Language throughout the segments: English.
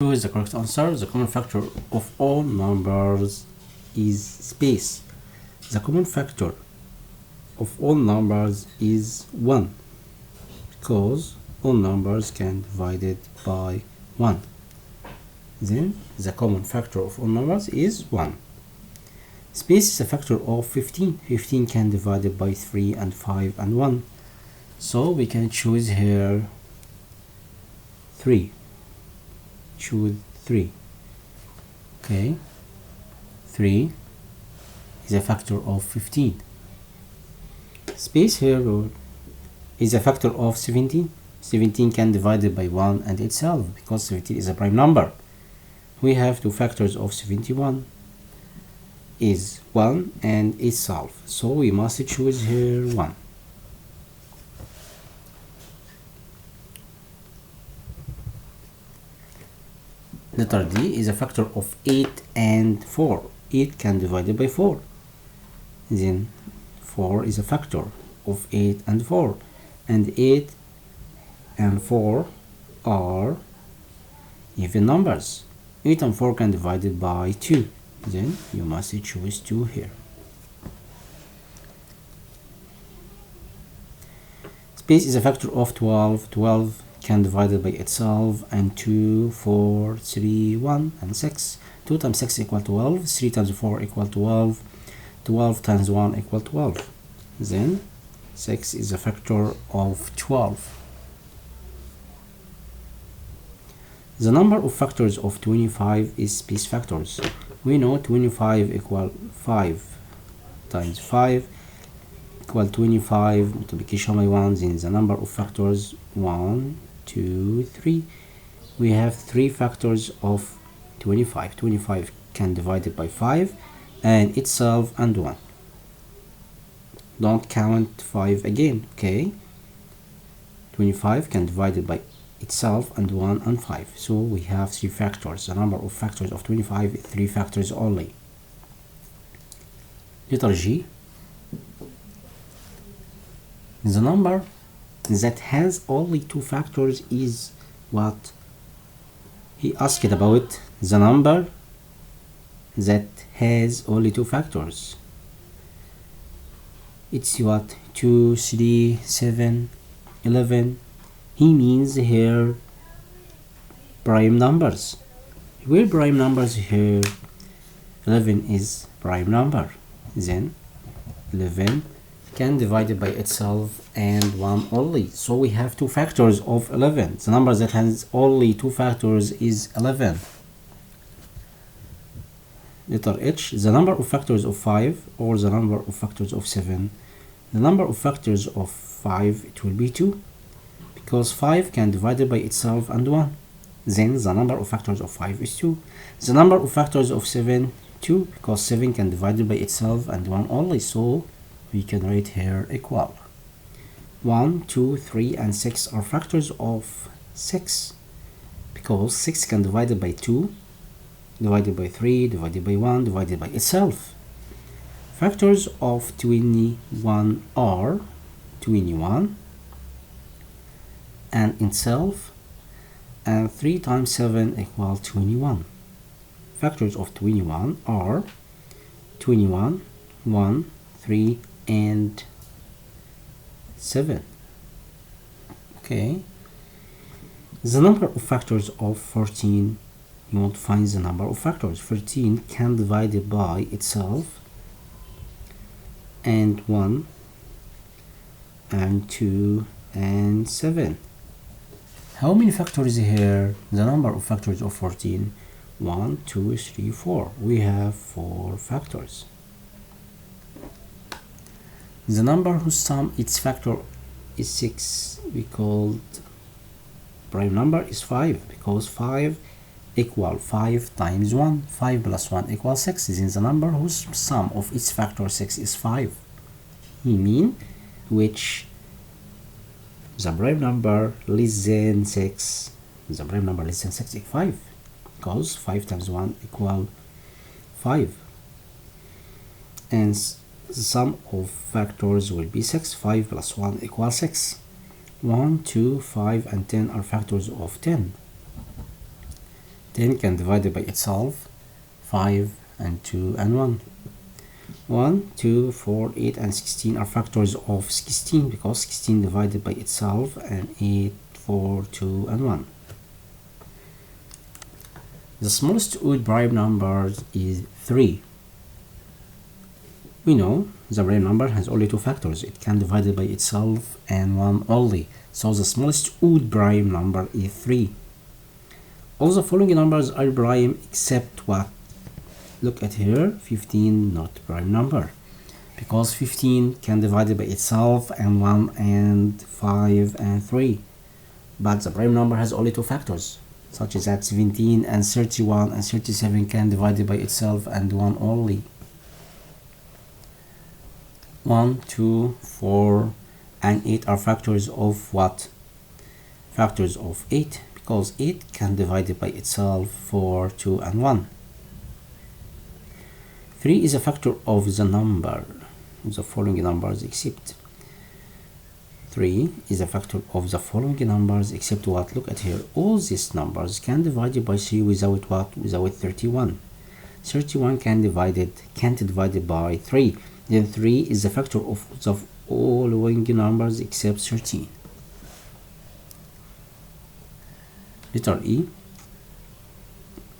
Choose the correct answer. The common factor of all numbers is space. The common factor of all numbers is 1 because all numbers can be divided by 1. Then the common factor of all numbers is 1. Space is a factor of 15. 15 can be divided by 3 and 5 and 1. So we can choose here 3. Choose 3. Okay. 3 is a factor of 15. Space here is a factor of 17. 17 can be divided by 1 and itself because 17 is a prime number. We have two factors of 71 is 1 and itself. So we must choose here 1. Letter D is a factor of 8 and 4. 8 can be divided by 4. Then 4 is a factor of 8 and 4. And 8 and 4 are even numbers. 8 and 4 can be divided by 2. Then you must choose 2 here. Space is a factor of 12. 12 can be divided by itself, and 2, 4, 3, 1, and 6. 2 times 6 equal 12. 3 times 4 equal 12. 12 times 1 equal 12. Then 6 is a factor of 12. The number of factors of 25 is space factors. We know 25 equal 5 times 5 equal 25 multiplication by 1. Then the number of factors 1, 2, 3. We have 3 factors of 25. 25 can be divided by 5 and itself and 1. Don't count 5 again, okay? 25 can be divided by itself and 1 and 5. So we have 3 factors. The number of factors of 25 is 3 factors only. Letter G. The number that has only 2 factors is what he asked about. The number that has only 2 factors. It's what? 2, 3, 7, 11. He means here prime numbers. Where prime numbers here? 11 is prime number. Then 11 can be divided by itself and 1 only. So we have 2 factors of 11. The number that has only 2 factors is 11. Letter H. The number of factors of 5 or the number of factors of 7. The number of factors of 5, it will be 2. Because 5 can be divided by itself and 1. Then the number of factors of 5 is 2. The number of factors of 7, 2, because 7 can be divided by itself and 1 only. So we can write here equal. 1, 2, 3, and 6 are factors of 6. Because 6 can be divided by 2, divided by 3, divided by 1, divided by itself. Factors of 21 are 21 and itself, and 3 times 7 equal 21. Factors of 21 are 21, 1, 3, and 7. Okay. The number of factors of 14, you want to find the number of factors. 14 can be divided by itself and 1 and 2 and 7. How many factors here? The number of factors of 14, 1, 2, 3, 4. We have 4 factors. The number whose sum its factor is 6, we called prime number is 5, because 5 equal 5 times 1. 5 plus 1 equals 6. Then the number whose sum of its factor 6 is 5. He mean which the prime number less than 6. The prime number less than 6 is 5, because 5 times 1 equal 5. And the sum of factors will be 6. 5 plus 1 equals 6. 1, 2, 5, and 10 are factors of 10. 10 can divide by itself, 5 and 2 and 1. 1, 2, 4, 8 and 16 are factors of 16 because 16 divided by itself, and 8, 4, 2 and 1. The smallest odd prime number is 3. We know the prime number has only 2 factors. It can divide by itself and 1 only. So the smallest odd prime number is 3. All the following numbers are prime except what? Look at here, 15 not prime number, because 15 can divide by itself and 1 and 5 and 3. But the prime number has only 2 factors, such as that 17 and 31 and 37 can divide by itself and 1 only. 1, 2, 4 and 8 are factors of what? Factors of 8, because 8 can divide by itself, 4, 2 and 1. 3 is a factor of the number, the following numbers except. 3 is a factor of the following numbers except what? Look at here, all these numbers can divide by 3 without what? Without 31. 31 can't divide by 3. Then 3 is a factor of the following numbers except 13. Letter E.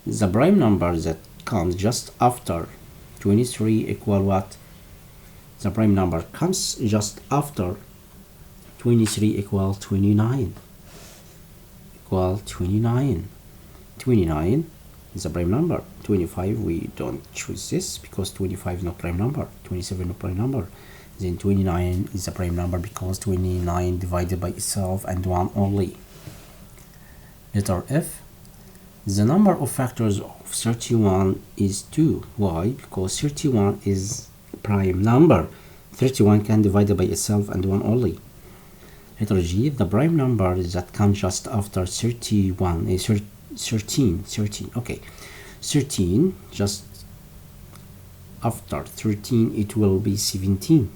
The prime number that comes just after 23 equal what? The prime number comes just after 23 equal 29. Equal 29. 29 is a prime number. 25 we don't choose this because 25 is not prime number. 27 not prime number. Then 29 is a prime number because 29 divided by itself and 1 only. Letter F. The number of factors of 31 is 2. Why? Because 31 is prime number. 31 can divide by itself and 1 only. Letter G. The prime number that comes just after 31 is 13. Okay. 13 just after 13 it will be 17.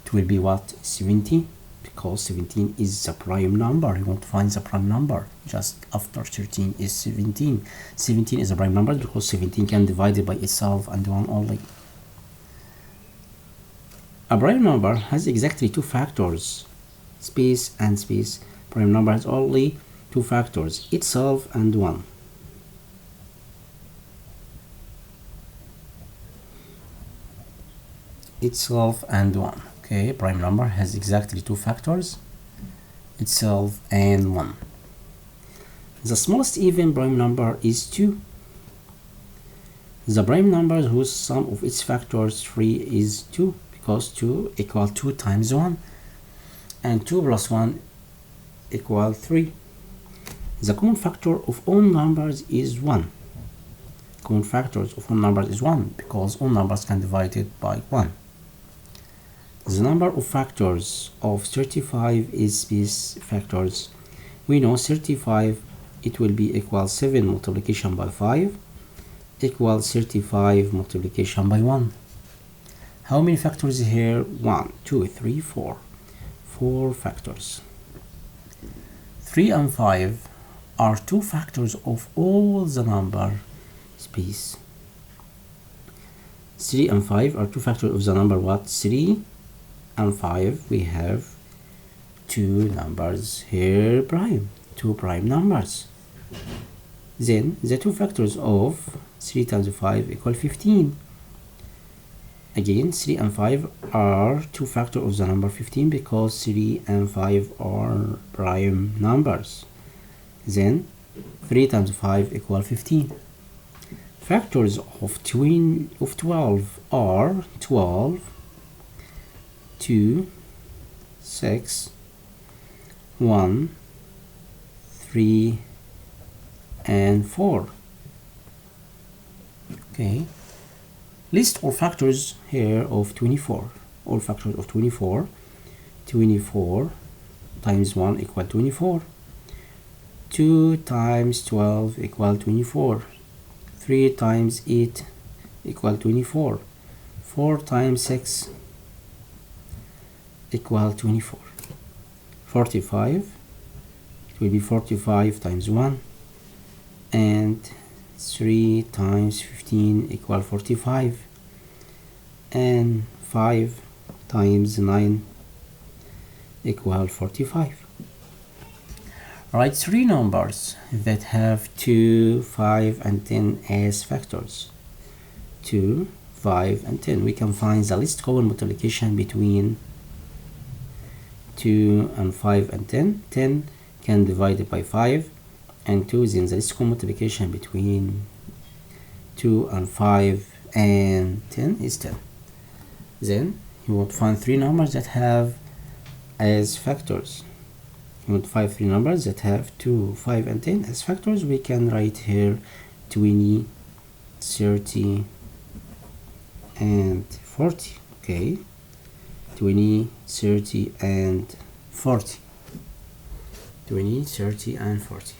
It will be what? 17, because 17 is the prime number. You want to find the prime number just after 13 is 17. 17 is a prime number because 17 can divide by itself and 1 only. A prime number has exactly 2 factors, space and space. Prime number has only 2 factors, itself and 1. Itself and 1. Okay, prime number has exactly 2 factors, itself and 1. The smallest even prime number is 2. The prime number whose sum of its factors 3 is 2, because 2 equal 2 times 1, and 2 plus 1 equal 3. The common factor of all numbers is 1. Common factors of all numbers is 1 because all numbers can divide it by 1. The number of factors of 35 is space factors. We know 35 it will be equal 7 multiplication by 5 equals 35 multiplication by 1. How many factors here? 1, 2, 3, 4. 4 factors. 3 and 5 are 2 factors of all the number space. 3 and 5 are 2 factors of the number what? 3 and 5. We have 2 numbers here prime, 2 prime numbers. Then the 2 factors of 3 times 5 equal 15. Again, 3 and 5 are 2 factors of the number 15 because 3 and 5 are prime numbers. Then 3 times 5 equal 15. Factors of 12 are 12, 2, 6, 1, 3, and 4. Okay. List all factors here of 24. All factors of 24. 24 times 1 equal 24. 2 times 12 equal 24. 3 times 8 equal 24. 4 times 6 equal 24. 45. It will be 45 times 1. and 3 times 15 equal 45, and 5 times 9 equal 45. Write 3 numbers that have 2, 5, and 10 as factors. 2, 5, and 10. We can find the least common multiplication between 2 and 5 and 10. 10 can divide it by 5 and 2, then the least common multiplication between 2 and 5 and 10 is 10. Then you would find 3 numbers that have as factors. You would find 3 numbers that have 2, 5, and 10 as factors. We can write here 20, 30, and 40. Okay, 20, 30, and 40. 20, 30, and 40.